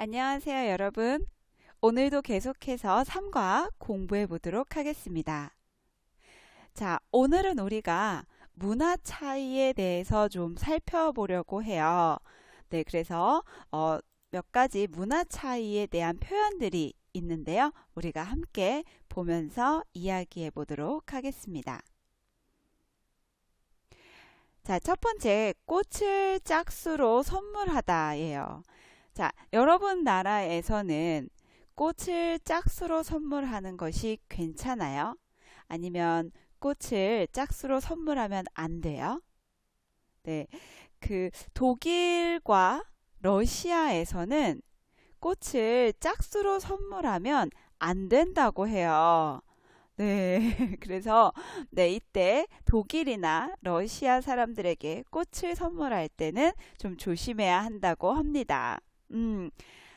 안녕하세요, 여러분. 오늘도 계속해서 삼과 공부해 보도록 하겠습니다. 자, 오늘은 우리가 문화 차이에 대해서 좀 살펴보려고 해요. 네, 그래서 몇 가지 문화 차이에 대한 표현들이 있는데요. 우리가 함께 보면서 이야기해 보도록 하겠습니다. 자, 첫 번째, 꽃을 짝수로 선물하다예요. 자, 여러분 나라에서는 꽃을 짝수로 선물하는 것이 괜찮아요? 아니면 꽃을 짝수로 선물하면 안 돼요? 네, 독일과 러시아에서는 꽃을 짝수로 선물하면 안 된다고 해요. 네, 그래서 이때 독일이나 러시아 사람들에게 꽃을 선물할 때는 좀 조심해야 한다고 합니다. 음,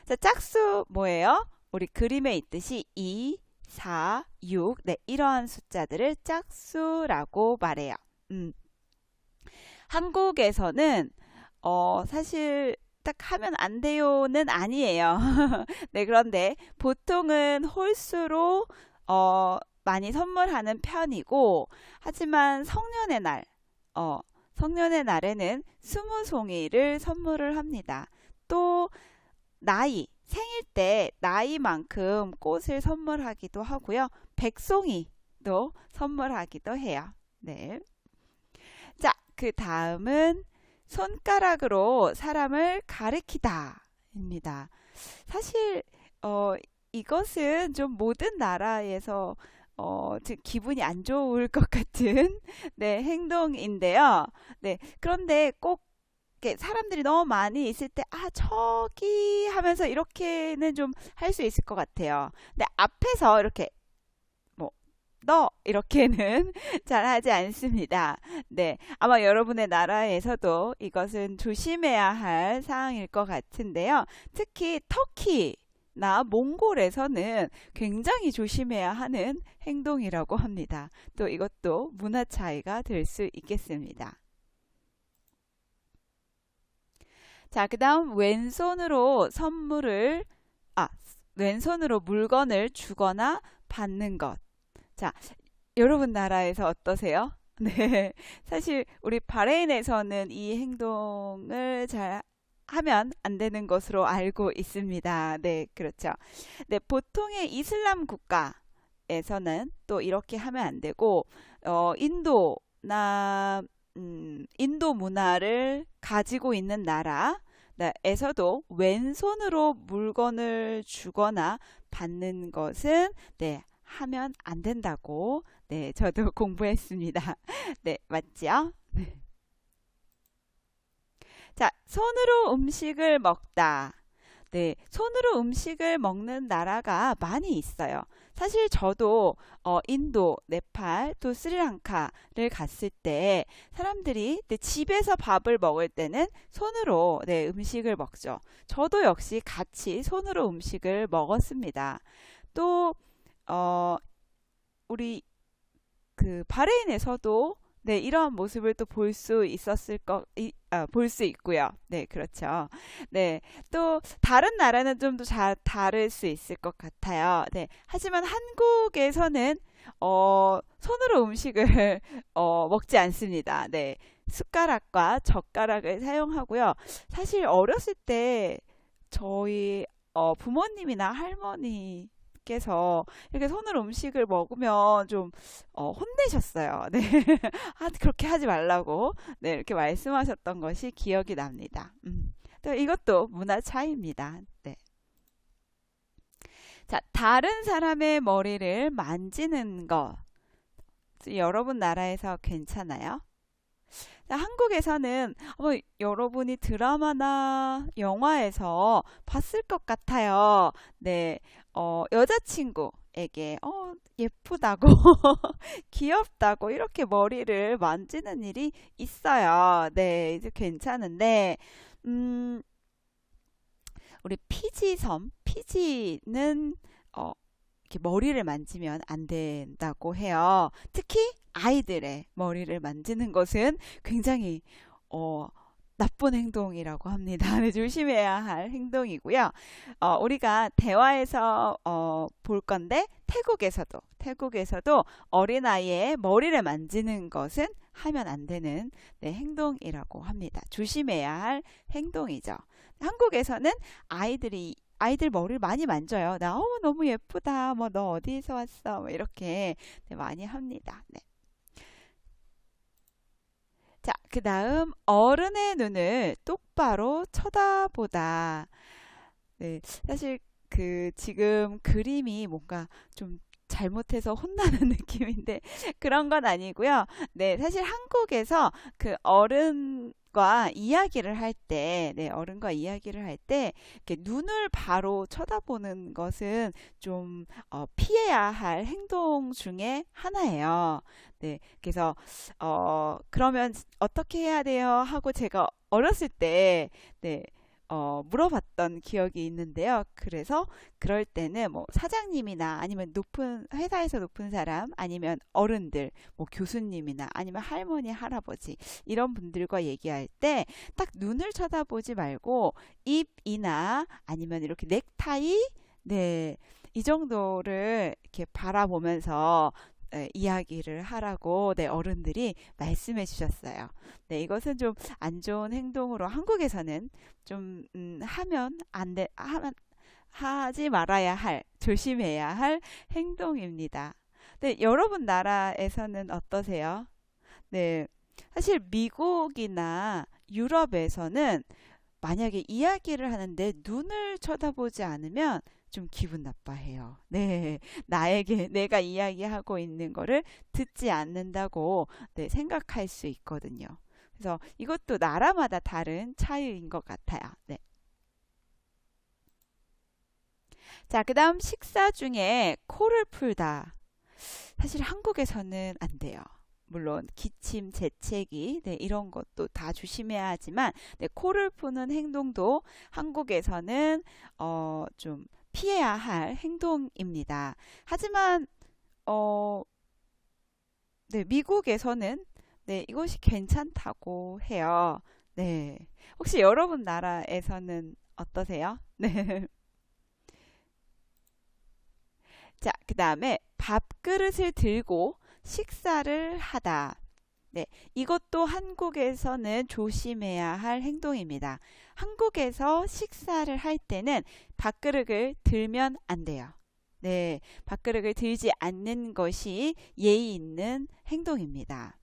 자, 짝수 뭐예요? 우리 그림에 있듯이 2, 4, 6, 네, 이러한 숫자들을 짝수라고 말해요. 음, 한국에서는 사실 딱 하면 안 돼요는 아니에요. 네, 그런데 보통은 홀수로 많이 선물하는 편이고, 하지만 성년의 날에는 20송이를 선물을 합니다. 또 생일 때 나이만큼 꽃을 선물하기도 하고요. 100송이도 선물하기도 해요. 네. 자, 그 다음은 손가락으로 사람을 가리키다입니다. 사실 이것은 좀 모든 나라에서 좀 기분이 안 좋을 것 같은 네, 행동인데요. 네, 그런데 꼭 이렇게 사람들이 너무 많이 있을 때, 저기 하면서 이렇게는 좀 할 수 있을 것 같아요. 근데 앞에서 이렇게, 뭐, 너, 이렇게는 잘 하지 않습니다. 네. 아마 여러분의 나라에서도 이것은 조심해야 할 사항일 것 같은데요. 특히 터키나 몽골에서는 굉장히 조심해야 하는 행동이라고 합니다. 또 이것도 문화 차이가 될 수 있겠습니다. 자, 그 다음 왼손으로 물건을 주거나 받는 것. 자, 여러분 나라에서 어떠세요? 네. 사실 우리 바레인에서는 이 행동을 잘 하면 안 되는 것으로 알고 있습니다. 네, 그렇죠. 네, 보통의 이슬람 국가에서는 또 이렇게 하면 안 되고, 인도 문화를 가지고 있는 나라에서도 왼손으로 물건을 주거나 받는 것은 하면 안 된다고 저도 공부했습니다. 네, 맞죠? 네. 자, 손으로 음식을 먹다. 네, 손으로 음식을 먹는 나라가 많이 있어요. 사실 저도 인도, 네팔, 또 스리랑카를 갔을 때 사람들이 집에서 밥을 먹을 때는 손으로 음식을 먹죠. 저도 역시 같이 손으로 음식을 먹었습니다. 또 어, 우리 바레인에서도 이러한 모습을 또 볼 수 있고요. 네, 그렇죠. 네, 또 다른 나라는 좀 더 다를 수 있을 것 같아요. 네, 하지만 한국에서는 손으로 음식을 먹지 않습니다. 네, 숟가락과 젓가락을 사용하고요. 사실 어렸을 때 저희 부모님이나 할머니께서 이렇게 손으로 음식을 먹으면 좀 혼내셨어요. 네. 그렇게 하지 말라고 이렇게 말씀하셨던 것이 기억이 납니다. 또 이것도 문화 차이입니다. 네. 자, 다른 사람의 머리를 만지는 것. 여러분 나라에서 괜찮아요? 자, 한국에서는 여러분이 드라마나 영화에서 봤을 것 같아요. 네, 여자친구에게 예쁘다고 귀엽다고 이렇게 머리를 만지는 일이 있어요. 네, 이제 괜찮은데 음, 우리 피지는 이렇게 머리를 만지면 안 된다고 해요. 특히 아이들의 머리를 만지는 것은 굉장히 어, 나쁜 행동이라고 합니다. 네, 조심해야 할 행동이고요. 우리가 대화에서 볼 건데 태국에서도 어린아이의 머리를 만지는 것은 하면 안 되는 네, 행동이라고 합니다. 조심해야 할 행동이죠. 한국에서는 아이들 머리를 많이 만져요. 나 너무 예쁘다. 뭐 너 어디서 왔어? 뭐 이렇게 네, 많이 합니다. 네. 자, 그 다음 어른의 눈을 똑바로 쳐다보다. 네, 사실 지금 그림이 뭔가 좀 잘못해서 혼나는 느낌인데 그런 건 아니고요. 네, 사실 한국에서 그 어른과 이야기를 할 때, 네, 어른과 이야기를 할 때 이렇게 눈을 바로 쳐다보는 것은 좀 피해야 할 행동 중에 하나예요. 네, 그래서 그러면 어떻게 해야 돼요? 하고 제가 어렸을 때, 네, 물어봤던 기억이 있는데요. 그래서 그럴 때는 뭐 사장님이나 아니면 회사에서 높은 사람 아니면 어른들, 뭐 교수님이나 아니면 할머니, 할아버지 이런 분들과 얘기할 때 딱 눈을 쳐다보지 말고 입이나 아니면 이렇게 넥타이, 네, 이 정도를 이렇게 바라보면서 이야기를 하라고 네, 어른들이 말씀해 주셨어요. 네, 이것은 좀 안 좋은 행동으로 한국에서는 좀 하면 안 돼, 하지 말아야 할, 조심해야 할 행동입니다. 네, 여러분 나라에서는 어떠세요? 네, 사실 미국이나 유럽에서는 만약에 이야기를 하는데 눈을 쳐다보지 않으면 좀 기분 나빠해요. 네, 내가 이야기하고 있는 거를 듣지 않는다고 네, 생각할 수 있거든요. 그래서 이것도 나라마다 다른 차이인 것 같아요. 네. 자, 그 다음 식사 중에 코를 풀다. 사실 한국에서는 안 돼요. 물론 기침, 재채기 네, 이런 것도 다 조심해야 하지만 네, 코를 푸는 행동도 한국에서는 좀 피해야 할 행동입니다. 하지만 네, 미국에서는 네, 이것이 괜찮다고 해요. 네. 혹시 여러분 나라에서는 어떠세요? 네. 자, 그 다음에 밥그릇을 들고 식사를 하다. 네, 이것도 한국에서는 조심해야 할 행동입니다. 한국에서 식사를 할 때는 밥그릇을 들면 안 돼요. 네, 밥그릇을 들지 않는 것이 예의 있는 행동입니다.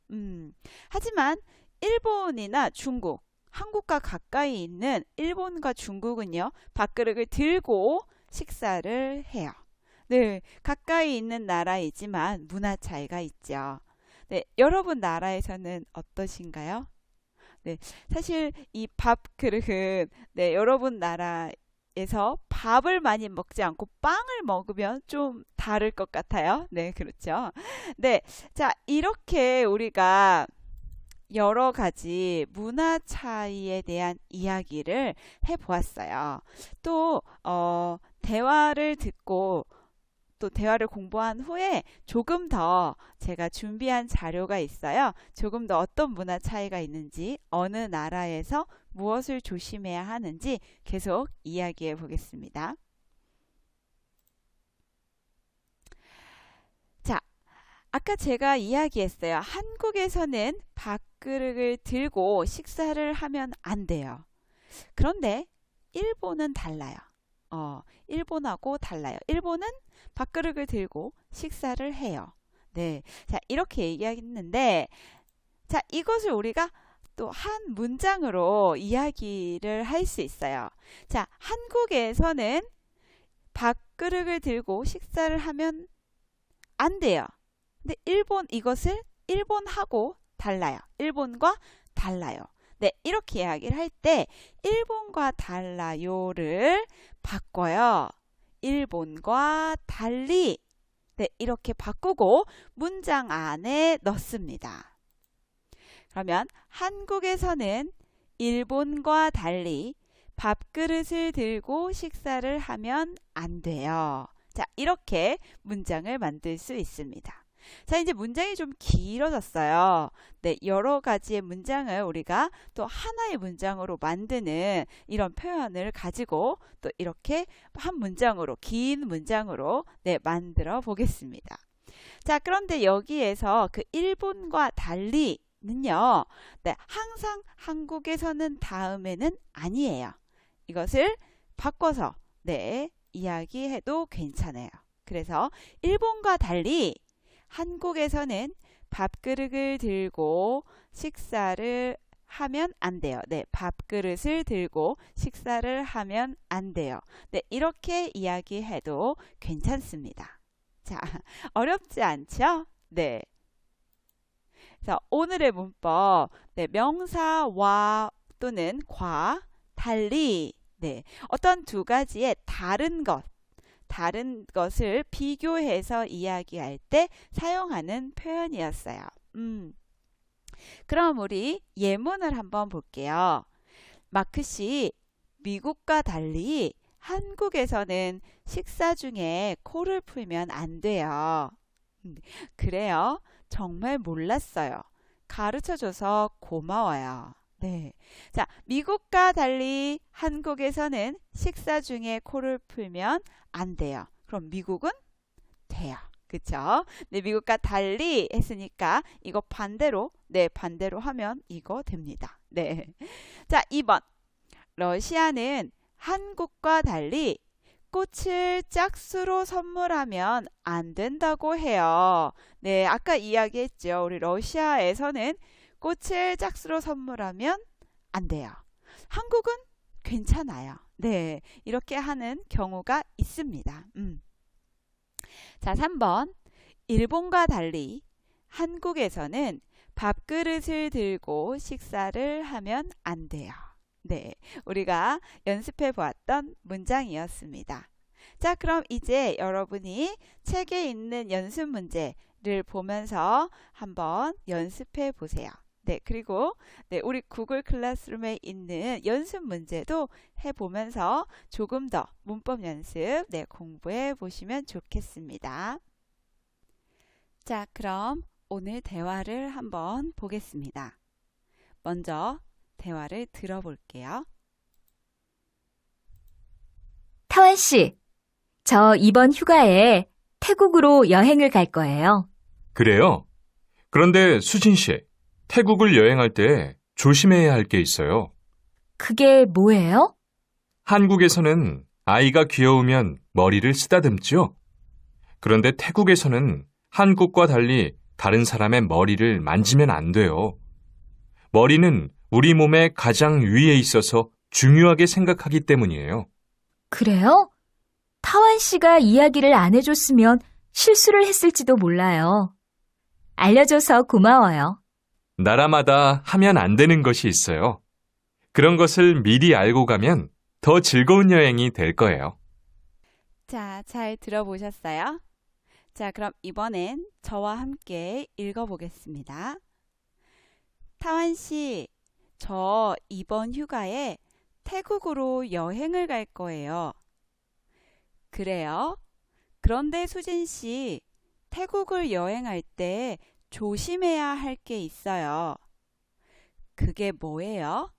하지만 일본이나 중국, 한국과 가까이 있는 일본과 중국은요, 밥그릇을 들고 식사를 해요. 네, 가까이 있는 나라이지만 문화 차이가 있죠. 네, 여러분 나라에서는 어떠신가요? 네, 사실 이 밥그릇은 네, 여러분 나라에서 밥을 많이 먹지 않고 빵을 먹으면 좀 다를 것 같아요. 네, 그렇죠. 네, 자, 이렇게 우리가 여러 가지 문화 차이에 대한 이야기를 해보았어요. 또, 대화를 듣고 또 대화를 공부한 후에 조금 더 제가 준비한 자료가 있어요. 조금 더 어떤 문화 차이가 있는지, 어느 나라에서 무엇을 조심해야 하는지 계속 이야기해 보겠습니다. 자, 아까 제가 이야기했어요. 한국에서는 밥그릇을 들고 식사를 하면 안 돼요. 그런데 일본은 달라요. 일본하고 달라요. 일본은 밥그릇을 들고 식사를 해요. 네. 자, 이렇게 얘기했는데, 자, 이것을 우리가 또 한 문장으로 이야기를 할 수 있어요. 자, 한국에서는 밥그릇을 들고 식사를 하면 안 돼요. 근데 이것을 일본하고 달라요. 일본과 달라요. 네, 이렇게 이야기를 할 때 일본과 달라요를 바꿔요. 일본과 달리 네, 이렇게 바꾸고 문장 안에 넣습니다. 그러면 한국에서는 일본과 달리 밥그릇을 들고 식사를 하면 안 돼요. 자, 이렇게 문장을 만들 수 있습니다. 자, 이제 문장이 좀 길어졌어요. 네, 여러 가지의 문장을 우리가 또 하나의 문장으로 만드는 이런 표현을 가지고 또 이렇게 한 문장으로, 긴 문장으로 네, 만들어 보겠습니다. 자, 그런데 여기에서 그 일본과 달리는요, 네, 항상 한국에서는 다음에는 아니에요. 이것을 바꿔서 네, 이야기해도 괜찮아요. 그래서 일본과 달리 한국에서는 밥그릇을 들고 식사를 하면 안 돼요. 네, 밥그릇을 들고 식사를 하면 안 돼요. 네, 이렇게 이야기해도 괜찮습니다. 자, 어렵지 않죠? 네. 자, 오늘의 문법. 네, 명사 와 또는 과, 달리. 네, 어떤 두 가지의 다른 것을 비교해서 이야기할 때 사용하는 표현이었어요. 그럼 우리 예문을 한번 볼게요. 마크 씨, 미국과 달리 한국에서는 식사 중에 코를 풀면 안 돼요. 그래요? 정말 몰랐어요. 가르쳐줘서 고마워요. 네. 자, 미국과 달리 한국에서는 식사 중에 코를 풀면 안 돼요. 그럼 미국은 돼요. 그쵸? 네, 미국과 달리 했으니까 이거 반대로, 네, 반대로 하면 이거 됩니다. 네. 자, 2번. 러시아는 한국과 달리 꽃을 짝수로 선물하면 안 된다고 해요. 네, 아까 이야기했죠. 우리 러시아에서는 꽃을 짝수로 선물하면 안 돼요. 한국은 괜찮아요. 네, 이렇게 하는 경우가 있습니다. 자, 3번. 일본과 달리 한국에서는 밥그릇을 들고 식사를 하면 안 돼요. 네, 우리가 연습해 보았던 문장이었습니다. 자, 그럼 이제 여러분이 책에 있는 연습 문제를 보면서 한번 연습해 보세요. 네, 그리고 네, 우리 구글 클래스룸에 있는 연습 문제도 해보면서 조금 더 문법 연습 네, 공부해 보시면 좋겠습니다. 자, 그럼 오늘 대화를 한번 보겠습니다. 먼저 대화를 들어볼게요. 타완 씨, 저 이번 휴가에 태국으로 여행을 갈 거예요. 그래요? 그런데 수진 씨, 태국을 여행할 때 조심해야 할 게 있어요. 그게 뭐예요? 한국에서는 아이가 귀여우면 머리를 쓰다듬죠? 그런데 태국에서는 한국과 달리 다른 사람의 머리를 만지면 안 돼요. 머리는 우리 몸의 가장 위에 있어서 중요하게 생각하기 때문이에요. 그래요? 타완 씨가 이야기를 안 해줬으면 실수를 했을지도 몰라요. 알려줘서 고마워요. 나라마다 하면 안 되는 것이 있어요. 그런 것을 미리 알고 가면 더 즐거운 여행이 될 거예요. 자, 잘 들어보셨어요? 자, 그럼 이번엔 저와 함께 읽어보겠습니다. 타완 씨, 저 이번 휴가에 태국으로 여행을 갈 거예요. 그래요? 그런데 수진 씨, 태국을 여행할 때 조심해야 할 게 있어요. 그게 뭐예요?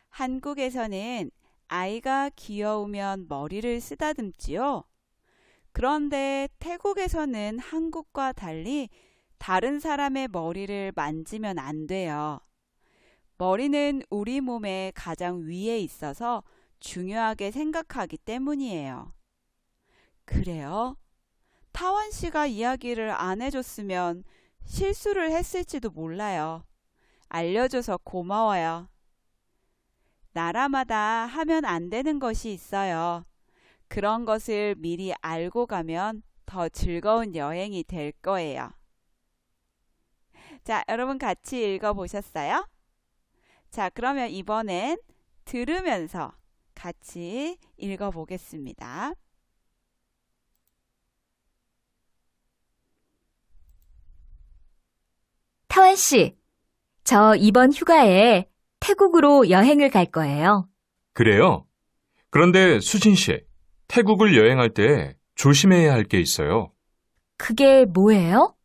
한국에서는 아이가 귀여우면 머리를 쓰다듬지요. 그런데 태국에서는 한국과 달리 다른 사람의 머리를 만지면 안 돼요. 머리는 우리 몸의 가장 위에 있어서 중요하게 생각하기 때문이에요. 그래요? 타완 씨가 이야기를 안 해줬으면 실수를 했을지도 몰라요. 알려줘서 고마워요. 나라마다 하면 안 되는 것이 있어요. 그런 것을 미리 알고 가면 더 즐거운 여행이 될 거예요. 자, 여러분 같이 읽어보셨어요? 자, 그러면 이번엔 들으면서 같이 읽어보겠습니다. 타완 씨, 저 이번 휴가에 태국으로 여행을 갈 거예요. 그래요? 그런데 수진 씨, 태국을 여행할 때 조심해야 할 게 있어요. 그게 뭐예요?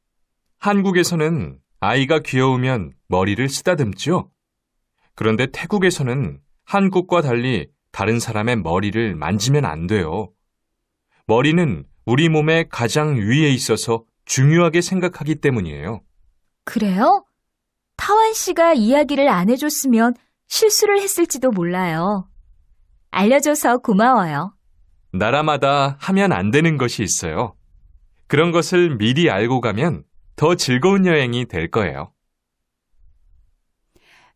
한국에서는 아이가 귀여우면 머리를 쓰다듬죠. 그런데 태국에서는 한국과 달리 다른 사람의 머리를 만지면 안 돼요. 머리는 우리 몸의 가장 위에 있어서 중요하게 생각하기 때문이에요. 그래요? 타완 씨가 이야기를 안 해줬으면 실수를 했을지도 몰라요. 알려줘서 고마워요. 나라마다 하면 안 되는 것이 있어요. 그런 것을 미리 알고 가면 더 즐거운 여행이 될 거예요.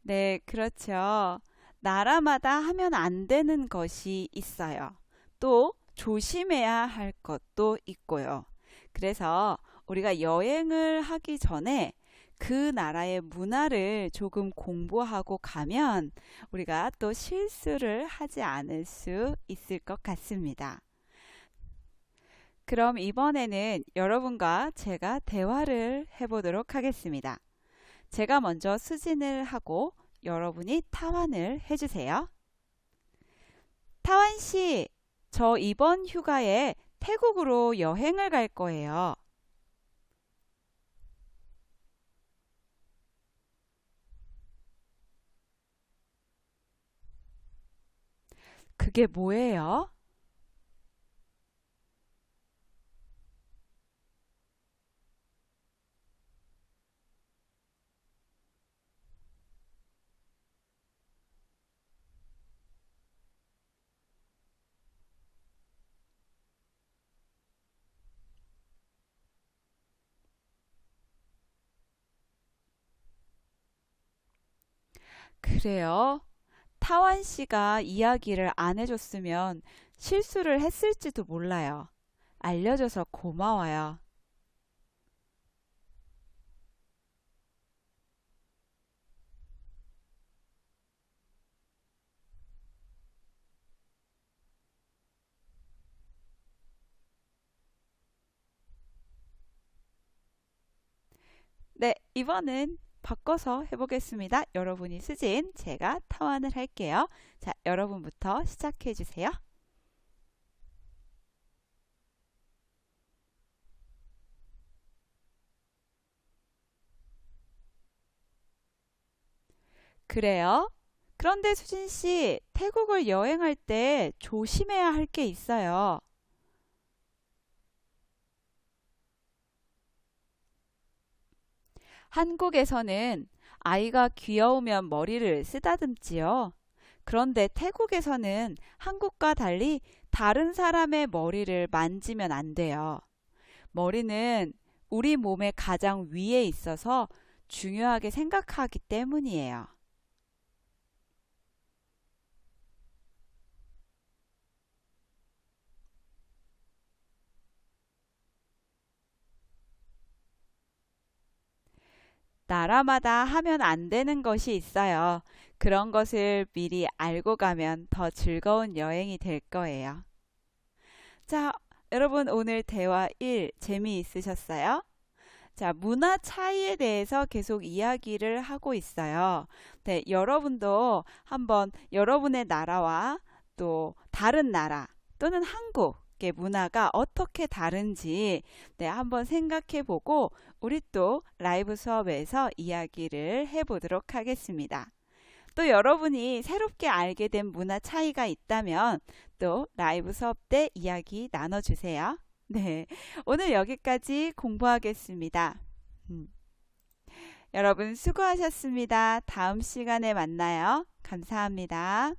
네, 그렇죠. 나라마다 하면 안 되는 것이 있어요. 또 조심해야 할 것도 있고요. 그래서 우리가 여행을 하기 전에 그 나라의 문화를 조금 공부하고 가면 우리가 또 실수를 하지 않을 수 있을 것 같습니다. 그럼 이번에는 여러분과 제가 대화를 해보도록 하겠습니다. 제가 먼저 수진을 하고 여러분이 타완을 해주세요. 타완 씨, 저 이번 휴가에 태국으로 여행을 갈 거예요. 그게 뭐예요? 그래요? 타완 씨가 이야기를 안 해줬으면 실수를 했을지도 몰라요. 알려줘서 고마워요. 네, 이번은 바꿔서 해보겠습니다. 여러분이 수진, 제가 타완을 할게요. 자, 여러분부터 시작해 주세요. 그래요? 그런데 수진 씨, 태국을 여행할 때 조심해야 할 게 있어요. 한국에서는 아이가 귀여우면 머리를 쓰다듬지요. 그런데 태국에서는 한국과 달리 다른 사람의 머리를 만지면 안 돼요. 머리는 우리 몸의 가장 위에 있어서 중요하게 생각하기 때문이에요. 나라마다 하면 안 되는 것이 있어요. 그런 것을 미리 알고 가면 더 즐거운 여행이 될 거예요. 자, 여러분 오늘 대화 1 재미있으셨어요? 자, 문화 차이에 대해서 계속 이야기를 하고 있어요. 네, 여러분도 한번 여러분의 나라와 또 다른 나라 또는 한국의 문화가 어떻게 다른지 네, 한번 생각해 보고 우리 또 라이브 수업에서 이야기를 해 보도록 하겠습니다. 또 여러분이 새롭게 알게 된 문화 차이가 있다면 또 라이브 수업 때 이야기 나눠주세요. 네, 오늘 여기까지 공부하겠습니다. 여러분 수고하셨습니다. 다음 시간에 만나요. 감사합니다.